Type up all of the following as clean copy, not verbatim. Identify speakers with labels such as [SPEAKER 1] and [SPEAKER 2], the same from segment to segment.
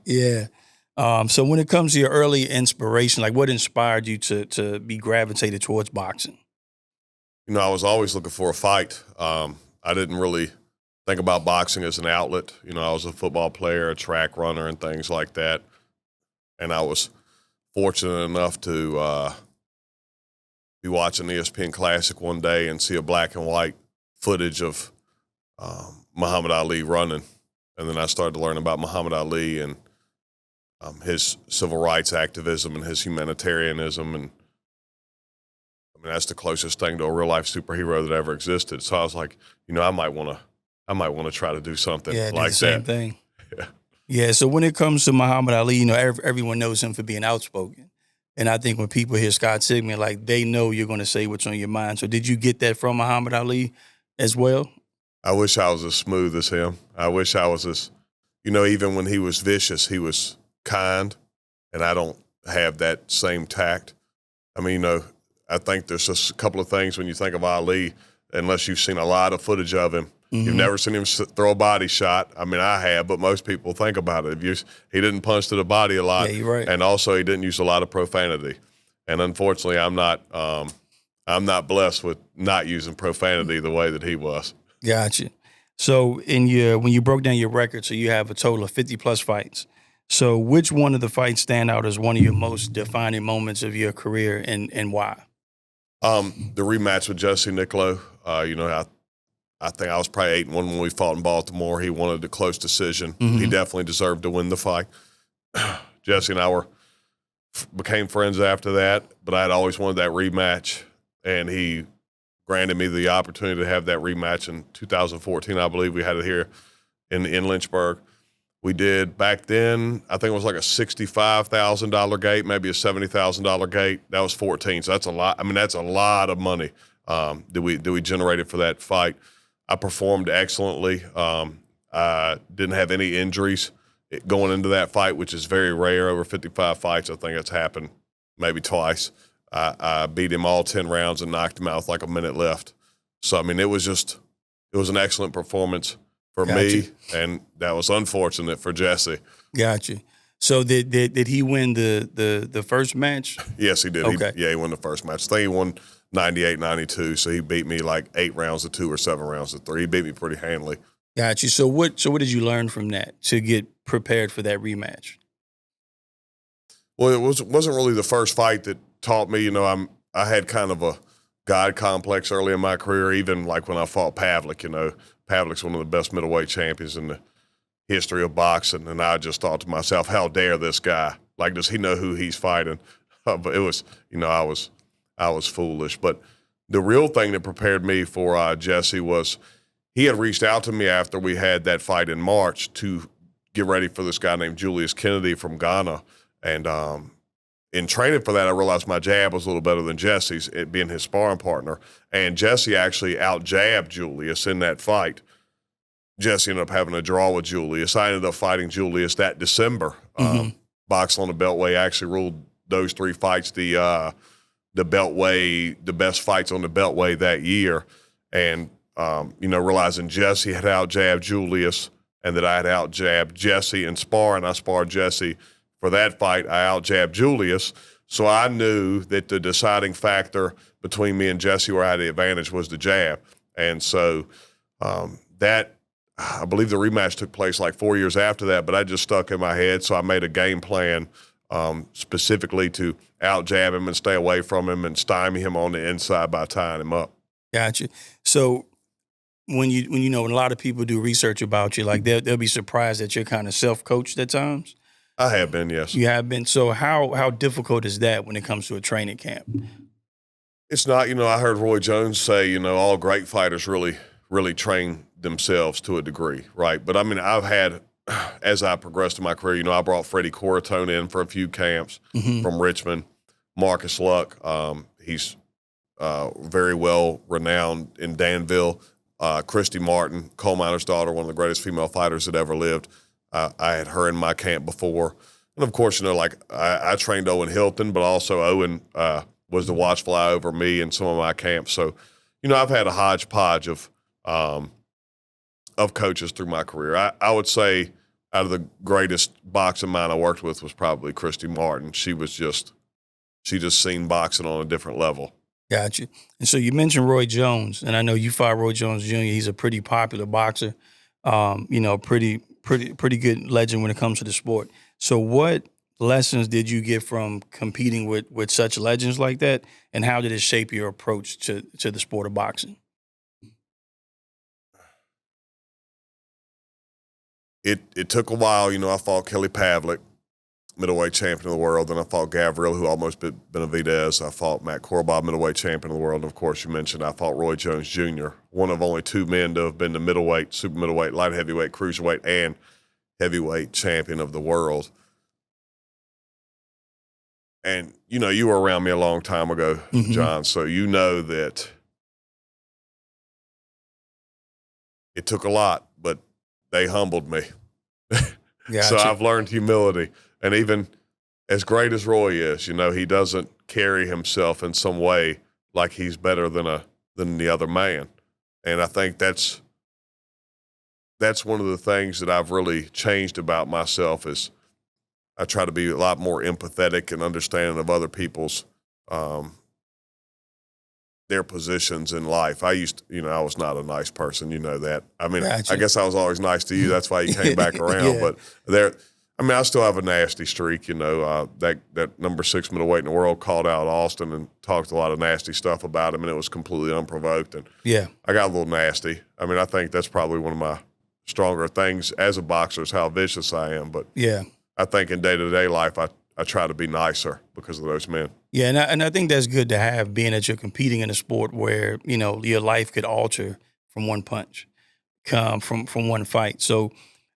[SPEAKER 1] Yeah. So when it comes to your early inspiration, like what inspired you to be gravitated towards boxing?
[SPEAKER 2] I was always looking for a fight. I didn't really think about boxing as an outlet. I was a football player, a track runner, and things like that. And I was fortunate enough to be watching ESPN Classic one day and see a black and white footage of Muhammad Ali running. And then I started to learn about Muhammad Ali and his civil rights activism and his humanitarianism. And that's the closest thing to a real life superhero that ever existed. So I was like, I might want to try to do something like
[SPEAKER 1] the same
[SPEAKER 2] that.
[SPEAKER 1] Thing.
[SPEAKER 2] Yeah.
[SPEAKER 1] Yeah. So when it comes to Muhammad Ali, everyone knows him for being outspoken. And I think when people hear Scott Sigmon, like they know you're going to say what's on your mind. So did you get that from Muhammad Ali as well?
[SPEAKER 2] I wish I was as smooth as him. I wish I was as, even when he was vicious, he was kind, and I don't have that same tact. I think there's just a couple of things when you think of Ali, unless you've seen a lot of footage of him. Mm-hmm. You've never seen him throw a body shot. I have, but most people think about it. He didn't punch to the body a lot.
[SPEAKER 1] Yeah, you're right.
[SPEAKER 2] And also he didn't use a lot of profanity. And unfortunately, I'm not blessed with not using profanity the way that he was.
[SPEAKER 1] Gotcha. So when you broke down your record, so you have a total of 50 plus fights. So which one of the fights stand out as one of your most defining moments of your career, and why?
[SPEAKER 2] The rematch with Jesse Nicklow. I think I was probably 8-1 when we fought in Baltimore. He wanted a close decision. Mm-hmm. He definitely deserved to win the fight. Jesse and I became friends after that, but I had always wanted that rematch, and he granted me the opportunity to have that rematch in 2014. I believe we had it here in Lynchburg. We did back then, I think it was like a $65,000 gate, maybe a $70,000 gate. That was 14, so that's a lot. That's a lot of money that we generated for that fight. I performed excellently. I didn't have any injuries going into that fight, which is very rare. Over 55 fights, I think it's happened maybe twice. I beat him all 10 rounds and knocked him out with like a minute left. So, it was an excellent performance for me, and that was unfortunate for Jesse.
[SPEAKER 1] Gotcha. So did he win the first match?
[SPEAKER 2] Yes, he did.
[SPEAKER 1] Okay.
[SPEAKER 2] He won the first match. I think he won 98-92, so he beat me like 8 rounds to 2 or 7 rounds to 3. He beat me pretty handily.
[SPEAKER 1] Gotcha. So what did you learn from that to get prepared for that rematch?
[SPEAKER 2] Well, it wasn't really the first fight that taught me. I had kind of a God complex early in my career, even like when I fought Pavlik. Pavlik's one of the best middleweight champions in the history of boxing, and I just thought to myself, how dare this guy? Like, does he know who he's fighting? But it was, I was foolish. But the real thing that prepared me for Jesse was he had reached out to me after we had that fight in March to get ready for this guy named Julius Kennedy from Ghana. And in training for that, I realized my jab was a little better than Jesse's, it being his sparring partner. And Jesse actually out-jabbed Julius in that fight. Jesse ended up having a draw with Julius. I ended up fighting Julius that December. Boxing on the Beltway actually ruled those 3 fights the Beltway, the best fights on the Beltway that year. And, realizing Jesse had out-jabbed Julius and that I had out-jabbed Jesse in sparring. I sparred Jesse for that fight. I out-jabbed Julius. So I knew that the deciding factor between me and Jesse where I had the advantage was the jab. And so I believe the rematch took place like 4 years after that, but I just stuck in my head. So I made a game plan specifically to out-jab him and stay away from him and stymie him on the inside by tying him up.
[SPEAKER 1] Gotcha. So when when a lot of people do research about you, like they'll be surprised that you're kind of self-coached at times.
[SPEAKER 2] I have been, yes.
[SPEAKER 1] You have been. So how difficult is that when it comes to a training camp?
[SPEAKER 2] It's not, I heard Roy Jones say, all great fighters really train themselves to a degree, right? But I've had, as I progressed in my career, I brought Freddie Coratone in for a few camps from Richmond. Marcus Luck, he's very well renowned in Danville. Christy Martin, coal miner's daughter, one of the greatest female fighters that ever lived. I had her in my camp before. And of course, I trained Owen Hilton, but also Owen was the watchful eye over me in some of my camps. So, I've had a hodgepodge of coaches through my career. I would say out of the greatest boxing mind I worked with was probably Christy Martin. She just seen boxing on a different level.
[SPEAKER 1] Gotcha. And so you mentioned Roy Jones, and I know you fought Roy Jones Jr. He's a pretty popular boxer, pretty good legend when it comes to the sport. So what lessons did you get from competing with such legends like that, and how did it shape your approach to the sport of boxing?
[SPEAKER 2] It took a while. I fought Kelly Pavlik, middleweight champion of the world. Then I fought Gavril, who almost beat Benavidez. I fought Matt Korobov, middleweight champion of the world. And, of course, you mentioned I fought Roy Jones Jr., one of only two men to have been the middleweight, super middleweight, light heavyweight, cruiserweight, and heavyweight champion of the world. And, you were around me a long time ago, John, so you know that it took a lot, but they humbled me.
[SPEAKER 1] Gotcha.
[SPEAKER 2] So I've learned humility. And even as great as Roy is, he doesn't carry himself in some way like he's better than the other man. And I think that's one of the things that I've really changed about myself is I try to be a lot more empathetic and understanding of other people's their positions in life. I was not a nice person, that. I mean,
[SPEAKER 1] Gotcha.
[SPEAKER 2] I guess I was always nice to you. That's why you came back around.
[SPEAKER 1] Yeah.
[SPEAKER 2] But I still have a nasty streak, that number 6 middleweight in the world called out Austin and talked a lot of nasty stuff about him, and it was completely unprovoked. And
[SPEAKER 1] Yeah.
[SPEAKER 2] I got a little nasty. I think that's probably one of my stronger things as a boxer is how vicious I am. But
[SPEAKER 1] Yeah.
[SPEAKER 2] I think in day-to-day life, I try to be nicer because of those men.
[SPEAKER 1] Yeah, and I think that's good to have, being that you're competing in a sport where, your life could alter from one punch, from one fight. So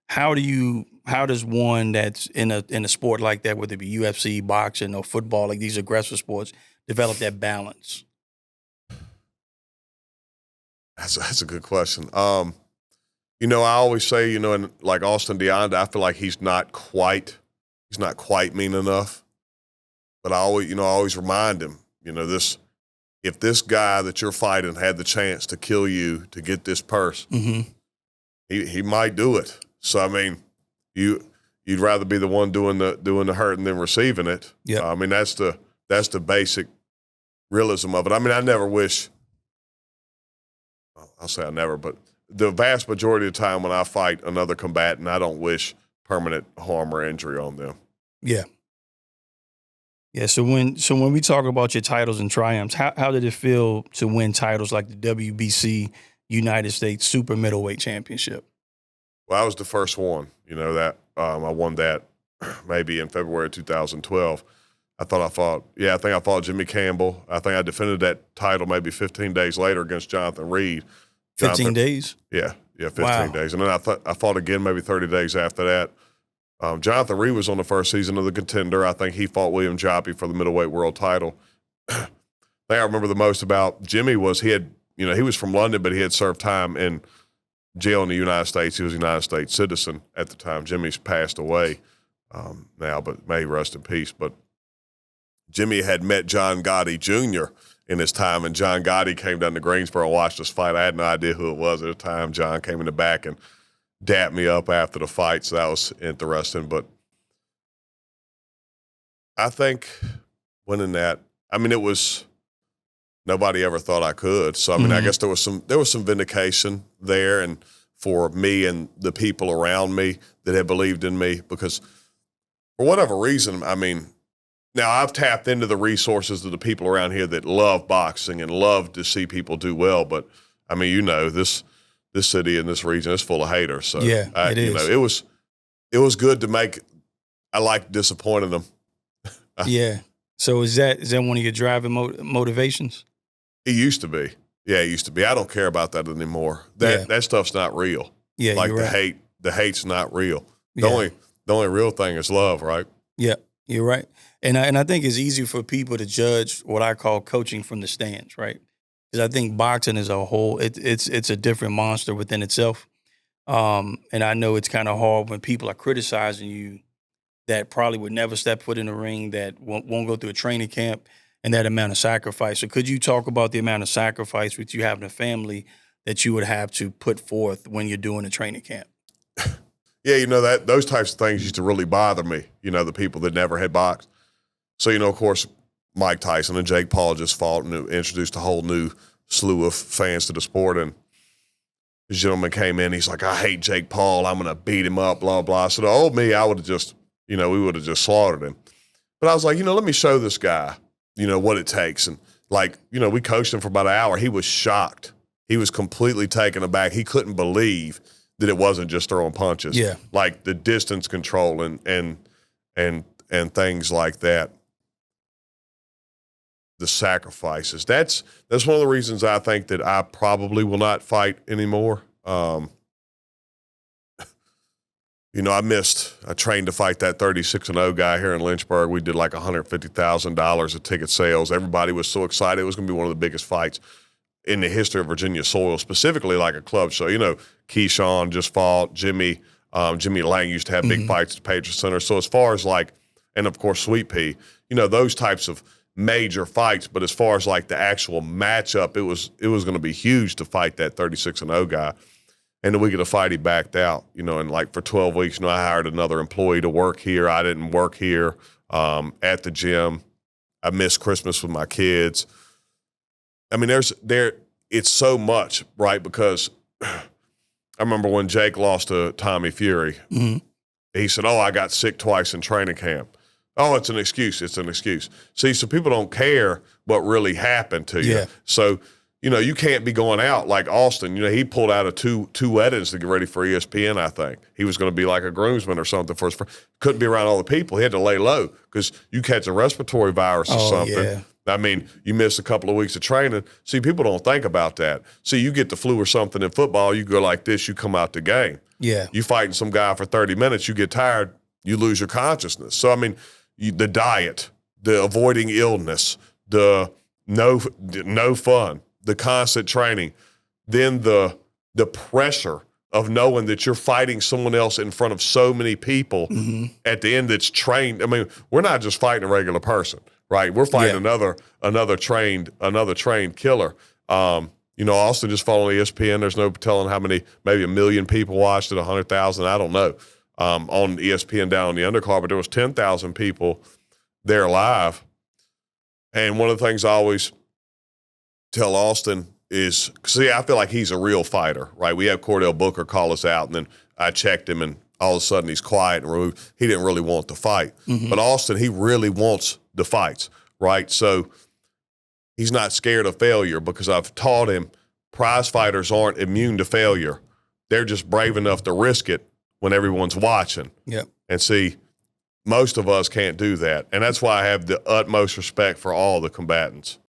[SPEAKER 1] how does one that's in a sport like that, whether it be UFC, boxing, or football, like these aggressive sports, develop that balance?
[SPEAKER 2] That's a good question. I always say, in like Austin DeAnda, I feel like he's not quite mean enough. But I always remind him, if this guy that you're fighting had the chance to kill you to get this purse, he might do it. So you'd rather be the one doing the hurting than receiving it.
[SPEAKER 1] Yeah.
[SPEAKER 2] That's the basic realism of it. I never wish. I'll say I never, but the vast majority of the time when I fight another combatant, I don't wish permanent harm or injury on them.
[SPEAKER 1] Yeah. Yeah. So when we talk about your titles and triumphs, how did it feel to win titles like the WBC United States Super Middleweight Championship?
[SPEAKER 2] Well, I was the first one, that I won that maybe in February of 2012. I think I fought Jimmy Campbell. I think I defended that title maybe 15 days later against Jonathan Reed.
[SPEAKER 1] 15 days?
[SPEAKER 2] Yeah, 15
[SPEAKER 1] Wow.
[SPEAKER 2] days. And then I fought again maybe 30 days after that. Jonathan Reed was on the first season of The Contender. I think he fought William Joppy for the middleweight world title. The thing I remember the most about Jimmy was he was from London, but he had served time in jail in the United States. He was a United States citizen at the time. Jimmy's passed away now, but may he rest in peace. But Jimmy had met John Gotti Jr. in his time, and John Gotti came down to Greensboro and watched us fight. I had no idea who it was at the time. John came in the back and dapped me up after the fight, so that was interesting. But I think winning that, it was nobody ever thought I could. So I guess there was some vindication there, and for me and the people around me that had believed in me, because for whatever reason, now I've tapped into the resources of the people around here that love boxing and love to see people do well. But this city and this region is full of haters. So
[SPEAKER 1] Yeah, it is.
[SPEAKER 2] It was good to make. I like disappointing them.
[SPEAKER 1] Yeah. So is that one of your driving motivations?
[SPEAKER 2] It used to be. Yeah, it used to be. I don't care about that anymore. That stuff's not real.
[SPEAKER 1] Yeah,
[SPEAKER 2] like
[SPEAKER 1] you're right.
[SPEAKER 2] the hate's not real.
[SPEAKER 1] Yeah.
[SPEAKER 2] The only real thing is love, right?
[SPEAKER 1] Yeah, you're right. And I think it's easy for people to judge what I call coaching from the stands, right? Because I think boxing as a whole, it's a different monster within itself. And I know it's kind of hard when people are criticizing you that probably would never step foot in the ring, that won't go through a training camp, and that amount of sacrifice. So could you talk about the amount of sacrifice with you having a family that you would have to put forth when you're doing a training camp?
[SPEAKER 2] Yeah, you know, that those types of things used to really bother me, you know, the people that never had boxed. So, you know, of course, Mike Tyson and Jake Paul just fought and introduced a whole new slew of fans to the sport. And this gentleman came in, he's like, I hate Jake Paul. I'm going to beat him up, blah, blah. So the old me, I would have just, you know, we would have just slaughtered him. But I was like, you know, let me show this guy, you know, what it takes. And like, you know, we coached him for about an hour. He was shocked. He was completely taken aback. He couldn't believe that it wasn't just throwing punches.
[SPEAKER 1] Yeah.
[SPEAKER 2] Like the distance control and things like that. The sacrifices. That's one of the reasons I think that I probably will not fight anymore. You know, I trained to fight that 36-0 guy here in Lynchburg. We did like $150,000 of ticket sales. Everybody was so excited. It was going to be one of the biggest fights in the history of Virginia soil, specifically like a club show. You know, Keyshawn just fought. Jimmy Lang used to have big fights at the Patriot Center. So as far as like, and of course, Sweet Pea, you know, those types of major fights. But as far as like the actual matchup, it was going to be huge to fight that 36-0 guy. And the week of the fight, he backed out, you know, and like for 12 weeks, you know, I hired another employee to work here. I didn't work here at the gym. I missed Christmas with my kids. I mean, it's so much, right? Because I remember when Jake lost to Tommy Fury, he said, I got sick twice in training camp. Oh, it's an excuse. It's an excuse. See, so people don't care what really happened to you.
[SPEAKER 1] Yeah.
[SPEAKER 2] So, you know, you can't be going out like Austin. You know, he pulled out of two weddings to get ready for ESPN, I think. He was going to be like a groomsman or something for his friend. Couldn't be around all the people. He had to lay low because you catch a respiratory virus or something.
[SPEAKER 1] Yeah.
[SPEAKER 2] I mean, you miss a couple of weeks of training. See, people don't think about that. See, you get the flu or something in football, you go like this, you come out the game.
[SPEAKER 1] Yeah.
[SPEAKER 2] You fighting some guy for 30 minutes, you get tired, you lose your consciousness. So, I mean, the diet, the avoiding illness, the no fun, the constant training, then the pressure of knowing that you're fighting someone else in front of so many people at the end that's trained. I mean, we're not just fighting a regular person, right? We're fighting another trained killer. You know, Austin just fought on ESPN. There's no telling how many, maybe 1 million people watched it, 100,000, I don't know, on ESPN down on the undercard, but there was 10,000 people there live. And one of the things I always tell Austin is, see, I feel like he's a real fighter, right? We had Cordell Booker call us out, and then I checked him, and all of a sudden he's quiet and removed. He didn't really want to fight. But Austin, he really wants the fights, right? So he's not scared of failure because I've taught him prize fighters aren't immune to failure. They're just brave enough to risk it when everyone's watching.
[SPEAKER 1] Yep.
[SPEAKER 2] And see, most of us can't do that. And that's why I have the utmost respect for all the combatants.